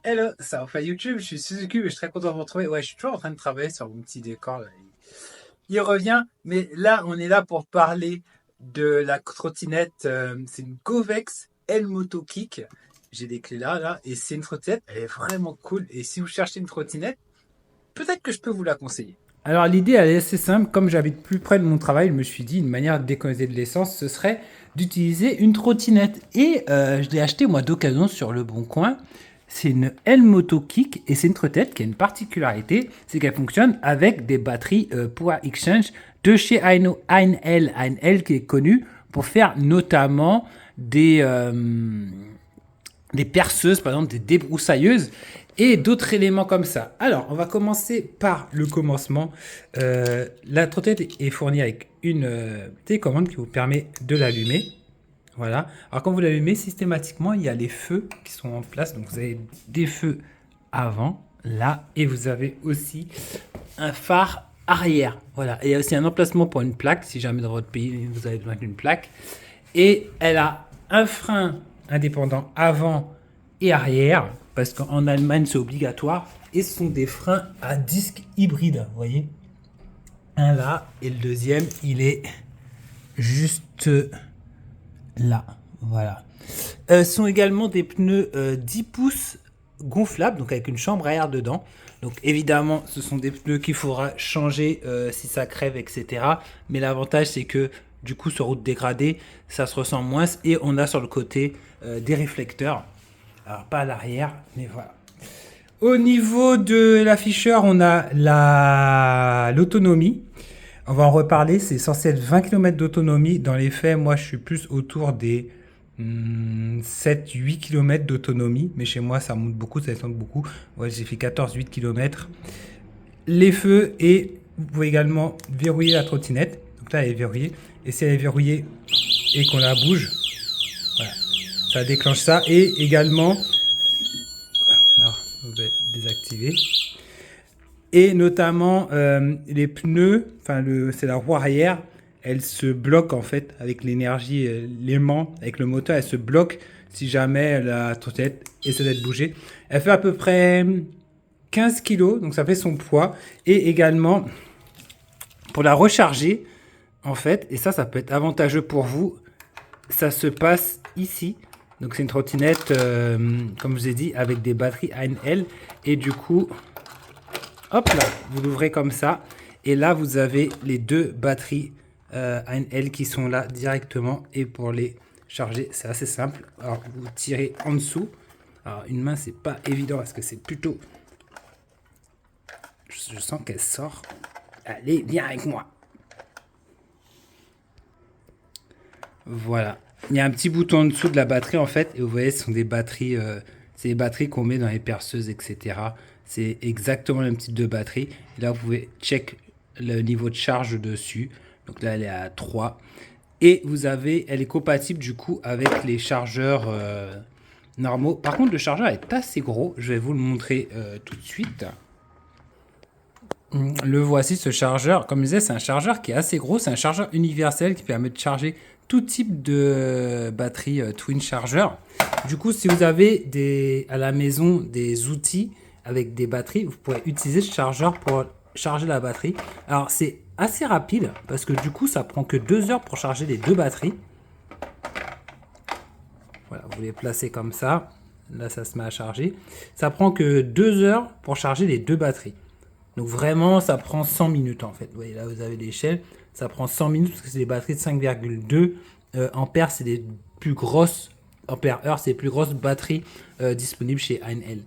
Hello, ça refait YouTube, je suis Suzuki et je suis très content de vous retrouver. Ouais, je suis toujours en train de travailler sur mon petit décor là. Il revient, mais là, on est là pour parler de la trottinette. C'est une Govex L-Moto Kick. J'ai des clés là, et c'est une trottinette, elle est vraiment cool. Et si vous cherchez une trottinette, peut-être que je peux vous la conseiller. Alors l'idée elle est assez simple, comme j'habite plus près de mon travail, je me suis dit une manière de déconner de l'essence, ce serait d'utiliser une trottinette. Et je l'ai acheté moi d'occasion sur le Bon Coin. C'est une L-Moto Kick et c'est une trottinette qui a une particularité, c'est qu'elle fonctionne avec des batteries Power Exchange de chez Einl. Einl qui est connu pour faire notamment des perceuses, par exemple des débroussailleuses et d'autres éléments comme ça. Alors, on va commencer par le commencement. La trottinette est fournie avec une télécommande qui vous permet de l'allumer. Voilà. Alors, quand vous l'allumez, systématiquement, il y a les feux qui sont en place. Donc, vous avez des feux avant, là, et vous avez aussi un phare arrière. Voilà. Et il y a aussi un emplacement pour une plaque, si jamais dans votre pays, vous avez besoin d'une plaque. Et elle a un frein indépendant avant et arrière, parce qu'en Allemagne c'est obligatoire, et ce sont des freins à disque hybride, vous voyez. Un là, et le deuxième, il est juste là, voilà. Ce sont également des pneus 10 pouces gonflables, donc avec une chambre à air dedans. Donc évidemment, ce sont des pneus qu'il faudra changer si ça crève, etc. Mais l'avantage, c'est que du coup, sur route dégradée, ça se ressent moins. Et on a sur le côté des réflecteurs. Alors pas à l'arrière, mais voilà. Au niveau de l'afficheur, on a l'autonomie. On va en reparler, c'est censé être 20 km d'autonomie. Dans les faits, moi, je suis plus autour des 7-8 km d'autonomie. Mais chez moi, ça monte beaucoup, ça descend beaucoup. Ouais, j'ai fait 14-8 km. Les feux, et vous pouvez également verrouiller la trottinette. Donc là, elle est verrouillée. Et si elle est verrouillée et qu'on la bouge, voilà, ça déclenche ça. Et également, alors, on va désactiver. Et notamment les pneus, enfin c'est la roue arrière, elle se bloque en fait avec l'énergie, l'aimant, avec le moteur, elle se bloque si jamais la trottinette essaie d'être bougée. Elle fait à peu près 15 kg, donc ça fait son poids. Et également, pour la recharger, en fait, et ça peut être avantageux pour vous, ça se passe ici. Donc c'est une trottinette, comme je vous ai dit, avec des batteries ANL. Et du coup, hop là, vous l'ouvrez comme ça. Et là, vous avez les deux batteries ANL qui sont là directement. Et pour les charger, c'est assez simple. Alors, vous tirez en dessous. Alors, une main, c'est pas évident parce que c'est plutôt... Je sens qu'elle sort. Allez, viens avec moi. Voilà. Il y a un petit bouton en dessous de la batterie en fait. Et vous voyez, ce sont des batteries... c'est les batteries qu'on met dans les perceuses, etc. C'est exactement le même type de batterie. Et là, vous pouvez check le niveau de charge dessus. Donc là, elle est à 3. Et vous avez, elle est compatible du coup avec les chargeurs normaux. Par contre, le chargeur est assez gros. Je vais vous le montrer tout de suite. Le voici, ce chargeur. Comme je disais, c'est un chargeur qui est assez gros. C'est un chargeur universel qui permet de charger tout type de batterie Twin Charger. Du coup, si vous avez à la maison des outils avec des batteries, vous pourrez utiliser ce chargeur pour charger la batterie. Alors, c'est assez rapide parce que du coup, ça prend que 2 heures pour charger les deux batteries. Voilà, vous les placez comme ça. Là, ça se met à charger. Ça prend que 2 heures pour charger les deux batteries. Donc vraiment, ça prend 100 minutes en fait. Vous voyez, là, vous avez l'échelle. Ça prend 100 minutes parce que c'est des batteries de 5,2 ampères. C'est les plus grosses ampères-heure. C'est les plus grosses batteries disponibles chez ANL.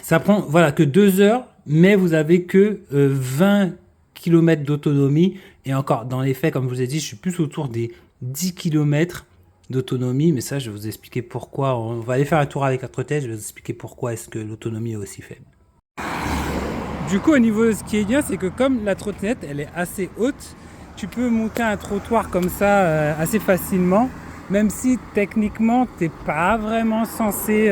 Ça prend voilà, que 2 heures, mais vous avez que 20 km d'autonomie. Et encore, dans les faits, comme je vous ai dit, je suis plus autour des 10 km d'autonomie. Mais ça, je vais vous expliquer pourquoi. On va aller faire un tour avec notre tête. Je vais vous expliquer pourquoi est-ce que l'autonomie est aussi faible. Du coup, au niveau, ce qui est bien, c'est que comme la trottinette, elle est assez haute, tu peux monter un trottoir comme ça assez facilement, même si techniquement, tu n'es pas vraiment censé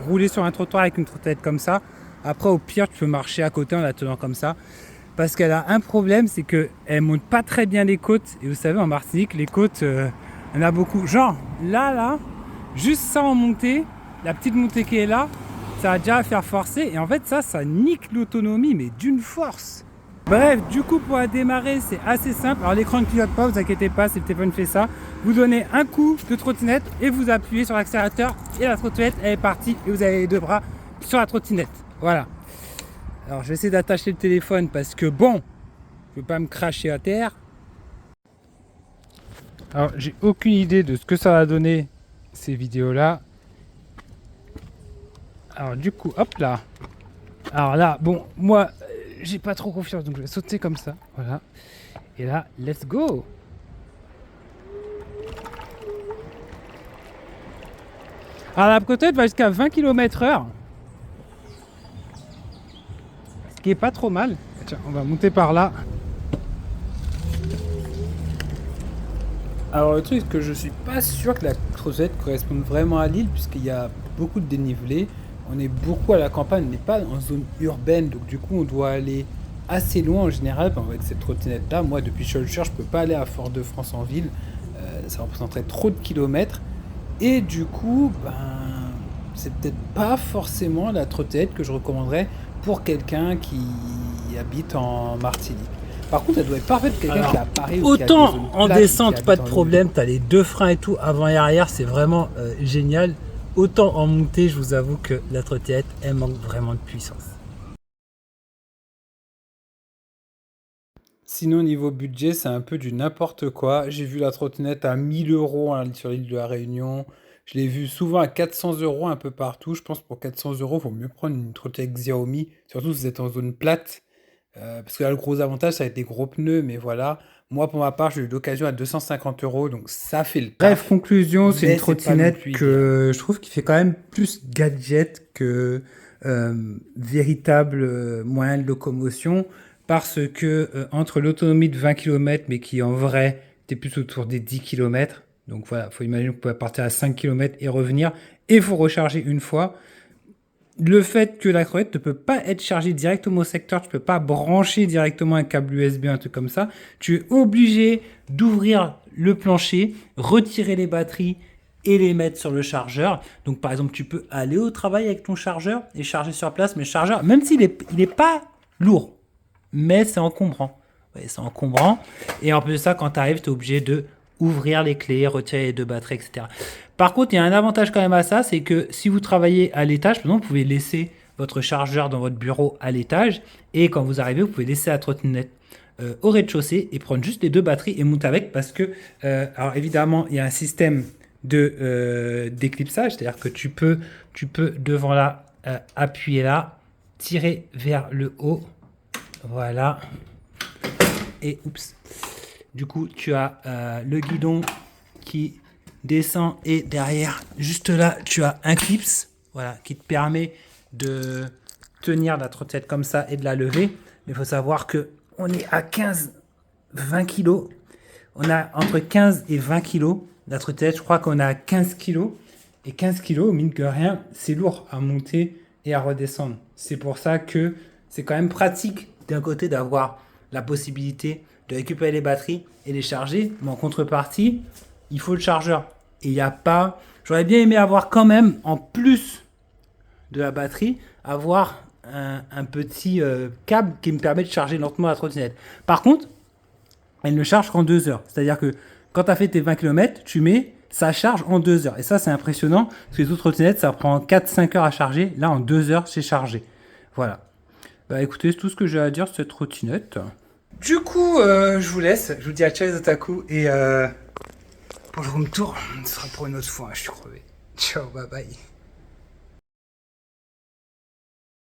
rouler sur un trottoir avec une trottinette comme ça. Après, au pire, tu peux marcher à côté en la tenant comme ça. Parce qu'elle a un problème, c'est qu'elle ne monte pas très bien les côtes. Et vous savez, en Martinique, les côtes, il y en a beaucoup. Genre, là, juste ça en montée, la petite montée qui est là, ça va déjà faire forcer. Et en fait, ça nique l'autonomie, mais d'une force. Bref, du coup, pour la démarrer, c'est assez simple. Alors, l'écran ne clignote pas, vous inquiétez pas, si le téléphone fait ça. Vous donnez un coup de trottinette et vous appuyez sur l'accélérateur. Et la trottinette, elle est partie. Et vous avez les deux bras sur la trottinette. Voilà. Alors, je vais essayer d'attacher le téléphone parce que, bon, je ne veux pas me cracher à terre. Alors, j'ai aucune idée de ce que ça va donner, ces vidéos-là. Alors, du coup, hop là. Alors là, bon, moi, j'ai pas trop confiance, donc je vais sauter comme ça. Voilà. Et là, let's go. Alors, la trottinette va jusqu'à 20 km/h. Ce qui est pas trop mal. Tiens, on va monter par là. Alors le truc c'est que je suis pas sûr que la trottinette corresponde vraiment à l'île puisqu'il y a beaucoup de dénivelé. On est beaucoup à la campagne, on n'est pas en zone urbaine, donc du coup on doit aller assez loin en général avec cette trottinette là. Moi depuis Schœlcher je peux pas aller à Fort-de-France en ville, ça représenterait trop de kilomètres. Et du coup, c'est peut-être pas forcément la trottinette que je recommanderais pour quelqu'un qui habite en Martinique. Par contre, elle doit être parfaite pour quelqu'un qui a Paris ou qui a des Autant zones en plates, descente, qui pas de habite en problème, tu as les deux freins et tout, avant et arrière, c'est vraiment génial. Autant en montée, je vous avoue que la trottinette, elle manque vraiment de puissance. Sinon, niveau budget, c'est un peu du n'importe quoi. J'ai vu la trottinette à 1000 euros sur l'île de la Réunion. Je l'ai vu souvent à 400 euros un peu partout. Je pense pour 400 euros, il vaut mieux prendre une trottinette Xiaomi, surtout si vous êtes en zone plate. Parce que là, le gros avantage, ça va être des gros pneus, mais voilà. Moi, pour ma part, j'ai eu l'occasion à 250 euros, donc ça fait le taf. Bref, conclusion, c'est Mais une c'est pas non trottinette plus que je trouve qui fait quand même plus gadget que véritable moyen de locomotion parce que entre l'autonomie de 20 km, mais qui en vrai était plus autour des 10 km, donc voilà, faut imaginer que vous pouvez partir à 5 km et revenir, et vous recharger une fois. Le fait que la crevette ne peut pas être chargée directement au secteur, tu ne peux pas brancher directement un câble USB, un truc comme ça. Tu es obligé d'ouvrir le plancher, retirer les batteries et les mettre sur le chargeur. Donc par exemple, tu peux aller au travail avec ton chargeur et charger sur place, mais le chargeur, même s'il est pas lourd, mais c'est encombrant. Ouais, c'est encombrant. Et en plus de ça, quand tu arrives, tu es obligé de ouvrir les clés, retirer les deux batteries, etc. Par contre, il y a un avantage quand même à ça, c'est que si vous travaillez à l'étage, par exemple, vous pouvez laisser votre chargeur dans votre bureau à l'étage, et quand vous arrivez, vous pouvez laisser la trottinette au rez-de-chaussée et prendre juste les deux batteries et monter avec, parce que, alors évidemment, il y a un système d'éclipsage, c'est-à-dire que tu peux devant là, appuyer là, tirer vers le haut, voilà, et oups. Du coup, tu as le guidon qui descend et derrière, juste là, tu as un clips, voilà, qui te permet de tenir la trottinette comme ça et de la lever. Mais il faut savoir que on est à 15-20 kg. On a entre 15 et 20 kg. La trottinette, je crois qu'on a 15 kg. Et 15 kg, mine que rien, c'est lourd à monter et à redescendre. C'est pour ça que c'est quand même pratique d'un côté d'avoir la possibilité de récupérer les batteries et les charger, mais en contrepartie, il faut le chargeur. Et il n'y a pas... J'aurais bien aimé avoir quand même, en plus de la batterie, avoir un petit câble qui me permet de charger lentement la trottinette. Par contre, elle ne charge qu'en 2 heures. C'est-à-dire que quand tu as fait tes 20 km, tu mets, ça charge en 2 heures. Et ça, c'est impressionnant, parce que les autres trottinettes, ça prend 4-5 heures à charger. Là, en 2 heures, c'est chargé. Voilà. Bah écoutez, c'est tout ce que j'ai à dire sur cette trottinette. Du coup, je vous laisse. Je vous dis à ciao les otaku. Et pour le room tour, ce sera pour une autre fois. Je suis crevé. Ciao, bye bye.